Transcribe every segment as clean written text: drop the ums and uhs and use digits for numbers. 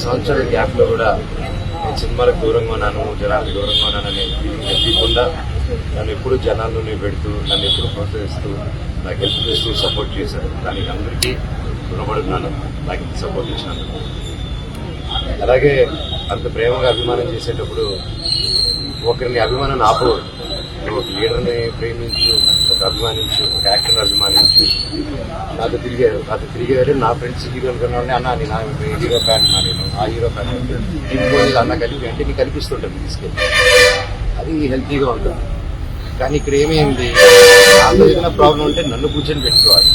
సంవత్సరాల గ్యాప్లో కూడా నేను సినిమాలకు దూరంగా ఉన్నాను, జనాలకు దూరంగా ఉన్నాననే ఫీలింగ్ తెప్పకుండా నన్ను ఎప్పుడు జనాల్లోనే పెడుతూ, నన్ను ఎప్పుడు ప్రోత్సహిస్తూ, నాకు హెల్ప్ చేస్తూ సపోర్ట్ చేశారు. దానికి అందరికీ రుణపడుతున్నాను, నాకు ఇంత సపోర్ట్ ఇచ్చినందుకు. అలాగే అంత ప్రేమగా అభిమానం చేసేటప్పుడు ఒకరిని అభిమానాన్ని ఆపకూడదు. నువ్వు ఒక లీడర్ని ప్రేమించు, ఒక అభిమానించు, ఒక యాక్టర్ని అభిమానించు. నాతో తిరిగారు నా ఫ్రెండ్స్ హీరో అనుకున్నాను, అన్న నేను హీరో ఫ్యాన్ ఉన్నా, నేను ఆ హీరో ఫ్యాన్ ఇంకోటి అన్న కలిపి అంటే నీకు కల్పిస్తుంటాను తీసుకెళ్ళి, అది హెల్తీగా ఉంటుంది. కానీ ఇక్కడ ఏమైంది, నాతో ఏదైనా ప్రాబ్లం ఉంటే నన్ను కూర్చొని పెట్టుకోవాలి.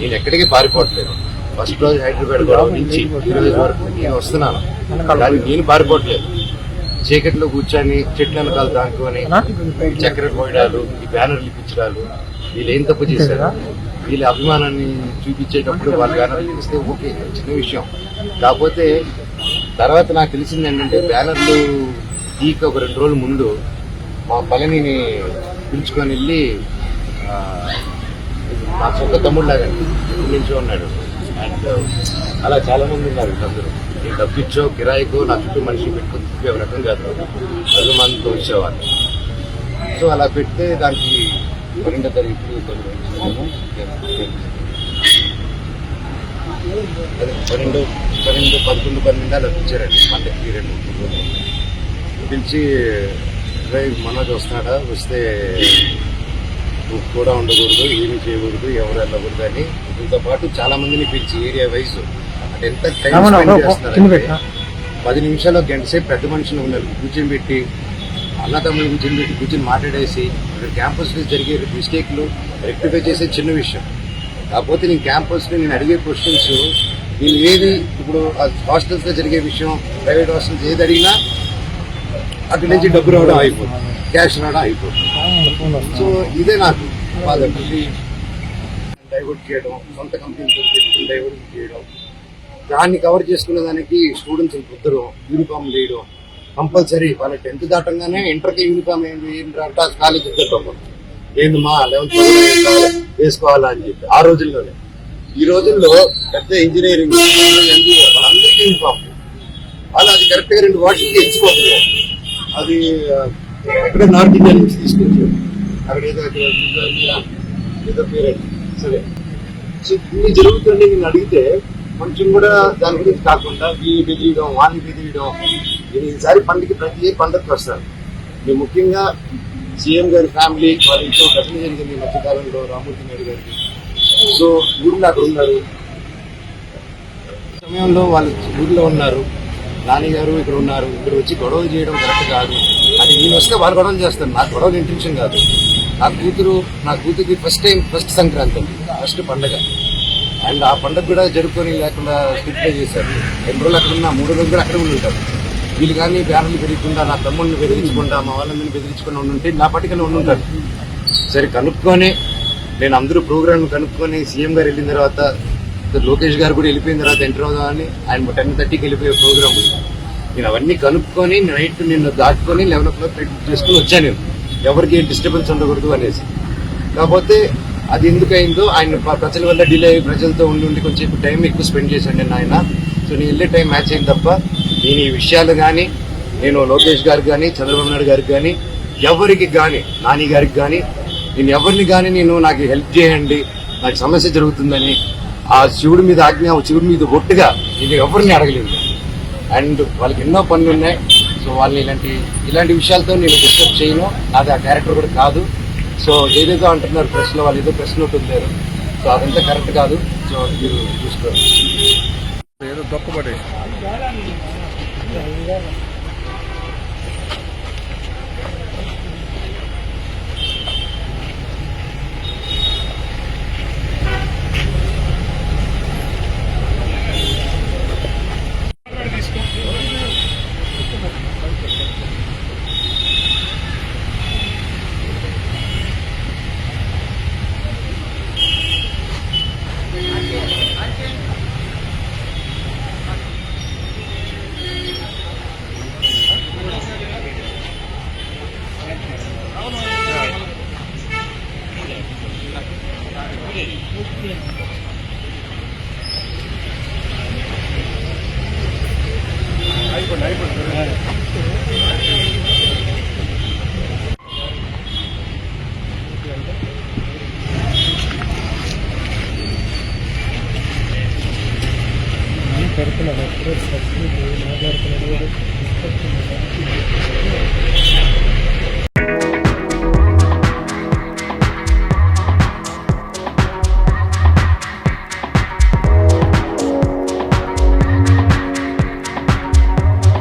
నేను ఎక్కడికి పారిపోవట్లేదు. ఫస్ట్ రోజు హైదరాబాద్ నుంచి ఈ రోజు వరకు నేను వస్తున్నాను, కానీ నేను పారిపోవట్లేదు. చీకట్లో కూర్చొని చెట్ల వెనకాల దాక్కుని చక్కెర పోయడాలు, ఈ బ్యానర్లు ఇప్పించడాలు, వీళ్ళు ఏం తప్పు చేశారు? వీళ్ళ అభిమానాన్ని చూపించేటప్పుడు వాళ్ళ బ్యానర్లు ఇస్తే ఓకే, చిన్న విషయం. కాకపోతే తర్వాత నాకు తెలిసింది ఏంటంటే, బ్యానర్లు తీక ఒక 2 రోజుల ముందు మా పళనిని పిలుచుకొని వెళ్ళి, మా సొంత తమ్ముడులాగా నుంచో ఉన్నాడు. అండ్ అలా చాలా మంది ఉన్నారు అందరూ. నేను డబ్బిచ్చో కిరాయికో నా చుట్టూ మనిషి పెట్టుకుని తిప్పే రకం కాదు, అభిమానంతో వచ్చేవాళ్ళు. సో అలా పెడితే దానికి 12వ తారీఖు 12, 11, 12 అలా పిలిచారండి. పంటకి 2 రోజులు పిలిచి, మనోజ్ వస్తున్నాడా, వస్తే నువ్వు కూడా ఉండకూడదు, ఏమీ చేయకూడదు, ఎవరు వెళ్ళకూడదు అని. దీంతో పాటు చాలా మందిని పిలిచి ఏరియా వైజ్ అంటే ఎంత టైం స్పెండ్ చేస్తున్నారంటే, 10 నిమిషాలు గంట సేపు పెద్ద మనుషులు ఉన్నారు కూర్చొని పెట్టి, అన్నతమ్ములు కూర్చొని పెట్టి కూర్చొని మాట్లాడేసి, ఇక్కడ క్యాంపస్లో జరిగే మిస్టేక్లు రెక్టిఫై చేసే చిన్న విషయం. కాకపోతే నేను క్యాంపస్లో నేను అడిగే క్వశ్చన్స్, నేను ఏది ఇప్పుడు హాస్టల్స్లో జరిగే విషయం, ప్రైవేట్ హాస్టల్స్ ఏది అడిగినా అక్కడి నుంచి డబ్బు రావడం అయిపోతుంది, క్యాష్ రావడం అయిపోతుంది. సో ఇదే నాకు బాధ. డైవర్ట్ చేయడం, సొంత కంపెనీతో పెట్టుకుని డైవర్ట్ చేయడం, దాన్ని కవర్ చేసుకునే దానికి స్టూడెంట్స్ కుదరడం, యూనిఫామ్ వేయడం కంపల్సరీ. వాళ్ళ 10th దాటంగానే ఇంటర్కి యూనిఫామ్ ఏంటంటే కాలేజ్ ఇద్దరు ఏంది మా 11th వేసుకోవాలా అని చెప్పి ఆ రోజుల్లోనే. ఈ రోజుల్లో పెద్ద ఇంజనీరింగ్ వాళ్ళందరికీ యూనిఫామ్, వాళ్ళు అది కరెక్ట్గా 2 వాటికి ఎంచుకోవట్లేదు. అది అక్కడ నార్త్ ఇండియా నుంచి తీసుకొచ్చారు, అక్కడ ఏదో పేరెంట్ సరే. సో ఇన్ని జరుగుతుంది. నేను అడిగితే కొంచెం కూడా దాని గురించి కాకుండా బెదిరియడం, వాళ్ళని బెదిరియడం. నేను ఈసారి ప్రతి పండుగకి వస్తాను. నేను ముఖ్యంగా సీఎం గారి ఫ్యామిలీ వాళ్ళ ఇంట్లో ఘటన జరిగింది ఈ మధ్యకాలంలో, రామ్మూర్తి నాయుడు గారికి. సో ఊళ్ళో అక్కడ ఉన్నారు, సమయంలో వాళ్ళు ఊళ్ళో ఉన్నారు, నాని గారు ఇక్కడ ఉన్నారు. ఇక్కడ వచ్చి గొడవలు చేయడం కరెక్ట్ కాదు. అది నేను వస్తే వాళ్ళు గొడవలు చేస్తాను, నాకు గొడవలు ఇంటెన్షన్ కాదు. నా కూతురికి ఫస్ట్ సంక్రాంతి అండి, ఫస్ట్ పండగ. అండ్ ఆ పండుగ కూడా జరుపుకొని లేకుండా స్ట్రిక్ట్గా చేశారు. 2 రోజులు అక్కడ ఉన్నా, 3 రోజులు కూడా అక్కడ ఉంటారు. వీళ్ళు కానీ బ్యానర్లు పెరగకుండా, నా తమ్ముడిని బెదిరించకుండా, మా వాళ్ళని బెదిరించుకుండా ఉండుంటే నా పట్టికలో ఉండుంటారు. సరే కనుక్కొని, నేను అందరూ ప్రోగ్రామ్ కనుక్కొని, సీఎం గారు వెళ్ళిన తర్వాత, లోకేష్ గారు కూడా వెళ్ళిపోయిన తర్వాత ఎంటర్ అవుదామని, ఆయన 10:30కి వెళ్ళిపోయే ప్రోగ్రామ్. నేను అవన్నీ కనుక్కొని నైట్ నిన్ను దాటుకొని 11 o'clock చేసుకుని వచ్చాను. నేను ఎవరికి డిస్టర్బెన్స్ ఉండకూడదు అనేసి. కాకపోతే అది ఎందుకైందో, ఆయన ప్రజల వల్ల డిలే అయ్యి ప్రజలతో ఉండి కొంచెం టైం ఎక్కువ స్పెండ్ చేశాను నేను ఆయన. సో నేను వెళ్ళే టైం మ్యాచ్ అయింది తప్ప, నేను ఈ విషయాలు కానీ, నేను లోకేష్ గారికి కానీ, చంద్రబాబు నాయుడు గారికి కానీ, ఎవరికి కానీ, నాని గారికి కానీ, నేను ఎవరిని కానీ నాకు హెల్ప్ చేయండి, నాకు సమస్య జరుగుతుందని ఆ శివుడి మీద ఆజ్ఞ, శివుడి మీద ఒట్టుగా నేను ఎవరిని అడగలేదు. అండ్ వాళ్ళకి ఎన్నో పనులు ఉన్నాయి. సో వాళ్ళని ఇలాంటి విషయాలతో నేను డిస్టర్బ్ చేయను, అది ఆ క్యారెక్టర్ కూడా కాదు. సో ఏదేదో అంటున్నారు ప్రెస్లో, వాళ్ళు ఏదో ప్రెస్ నోట్ వదిలేరు. సో అదంతా కరెక్ట్ కాదు. సో మీరు చూసుకోండి. ఏదో దొక్కబడి పెడుతున్నాను మాట్లాడుతున్నాడు